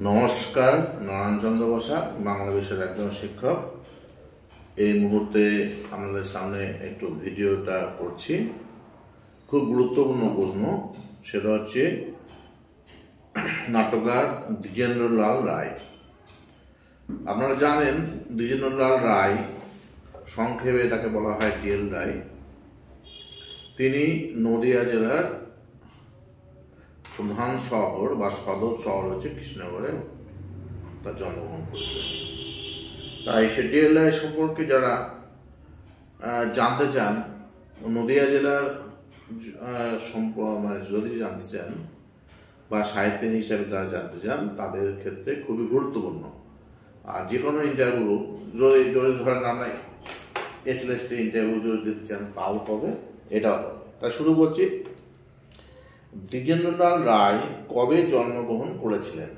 নমস্কার, নারায়ণচন্দ্র বসা বাংলা বিষয়ের একজন শিক্ষক। এই মুহূর্তে আমাদের সামনে একটু ভিডিওটা করছি। খুব গুরুত্বপূর্ণ প্রশ্ন, সেটা হচ্ছে নাট্যকার দ্বিজেন্দ্রলাল রায়। আপনারা জানেন দ্বিজেন্দ্রলাল রায়, সংক্ষেপে তাকে বলা হয় DL রায়। তিনি নদিয়া জেলার প্রধান শহর বা সদর শহর হচ্ছে কৃষ্ণনগরে তার জন্মগ্রহণ করেছিলেন। তাই সে DL রায় সম্পর্কে যারা জানতে চান, নদিয়া জেলার যদি জানতে চান বা সাহিত্য হিসাবে যারা জানতে চান, তাদের ক্ষেত্রে খুবই গুরুত্বপূর্ণ। আর যে কোনো ইন্টারভিউ যদি ধরেন আমরা SLST ইন্টারভিউ যদি দিতে চান, তাও হবে, এটাও হবে। তাই শুরু করছি। দ্বিজেন্দ্রলাল রায় কবে জন্মগ্রহণ করেছিলেন?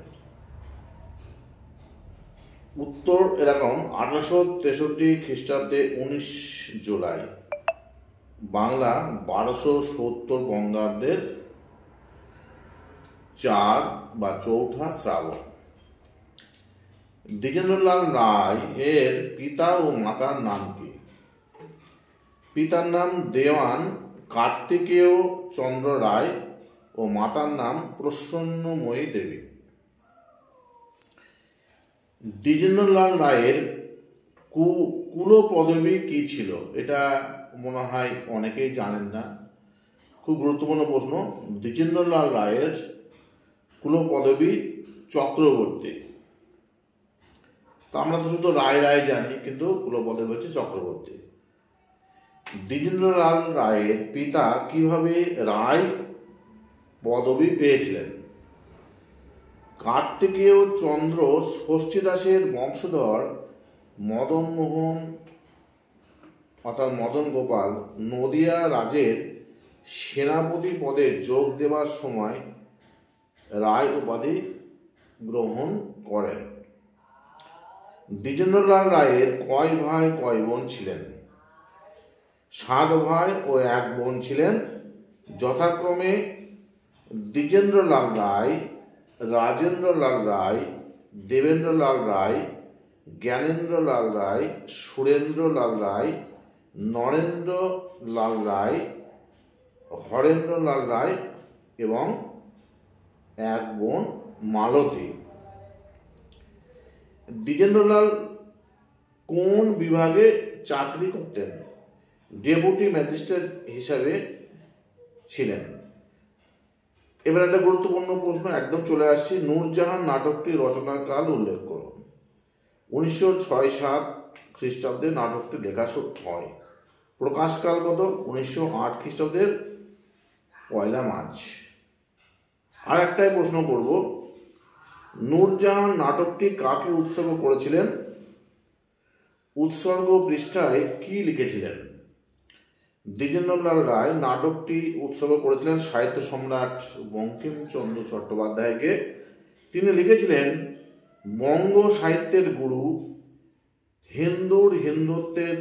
উত্তর এরকম: 1863 খ্রিস্টাব্দে 19 জুলাই, বাংলা 1270 বঙ্গাব্দের 4 বা 4 শ্রাবণ। দ্বিজেন্দ্রলাল রায় এর পিতা ও মাতার নাম কি? পিতার নাম দেওয়ান কার্তিকেয় চন্দ্র রায় ও মাতার নাম প্রসন্নময়ী দেবী। দ্বিজেন্দ্রলাল রায়ের কুল পদবী কি ছিল? এটা মনে হয় অনেকেই জানেন না, খুব গুরুত্বপূর্ণ প্রশ্ন। দ্বিজেন্দ্রলাল রায়ের কুল পদবী চক্রবর্তী। তো আমরা তো শুধু রায় রায় জানি, কিন্তু কুল পদবী হচ্ছে চক্রবর্তী। দ্বিজেন্দ্রলাল রায়ের পিতা কিভাবে রায় পদবী পেয়েছিলেন? কার্তিকেয় চন্দ্র ষষ্ঠীদাসের বংশধর মদনমোহন অর্থাৎ মদন গোপাল নদিয়া রাজের সেনাপতি পদে যোগ দেবার সময় রায় উপাধি গ্রহণ করেন। দ্বিজেন্দ্রলাল রায়ের কয় ভাই কয় বোন ছিলেন? 7 ভাই ও 1 বোন ছিলেন, যথাক্রমে দ্বিজেন্দ্রলাল রায়, রাজেন্দ্রলাল রায়, দেবেন্দ্রলাল রায়, জ্ঞানেন্দ্রলাল রায়, সুরেন্দ্রলাল রায়, নরেন্দ্রলাল রায়, হরেন্দ্রলাল রায় এবং 1 বোন মালতী। দ্বিজেন্দ্রলাল কোন বিভাগে চাকরি করতেন? ডেপুটি ম্যাজিস্ট্রেট হিসাবে ছিলেন। এবার একটা গুরুত্বপূর্ণ প্রশ্ন একদম চলে আসছে। নূরজাহান নাটকটি রচনার কাল উল্লেখ করুন। 1906-7 খ্রিস্টাব্দে নাটকটি লেখা হয়। প্রকাশকাল কত? 1908 খ্রিস্টাব্দের 1 মার্চ। আর একটাই প্রশ্ন করব, নূরজাহান নাটকটি কাকে উৎসর্গ করেছিলেন? উৎসর্গ পৃষ্ঠায় কি লিখেছিলেন? দ্বিজেন্দ্রলাল রায় নাটকটি উৎসর্গ করেছিলেন সাহিত্য সম্রাট বঙ্কিমচন্দ্র চট্টোপাধ্যায়কে। তিনি লিখেছিলেন, বঙ্গ সাহিত্যের গুরু, হিন্দুত্বের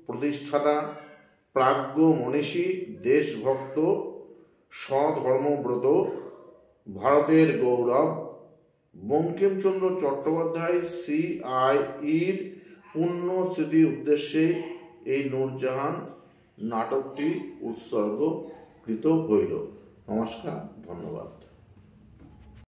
প্রতিষ্ঠাতা, প্রাজ্ঞ মনীষী, দেশভক্ত, স্বধর্মব্রত, ভারতের গৌরব বঙ্কিমচন্দ্র চট্টোপাধ্যায় CIEর পুণ্য স্মৃতির উদ্দেশ্যে এই নূরজাহান নাটকটি উৎসর্গকৃত হইল। নমস্কার, ধন্যবাদ।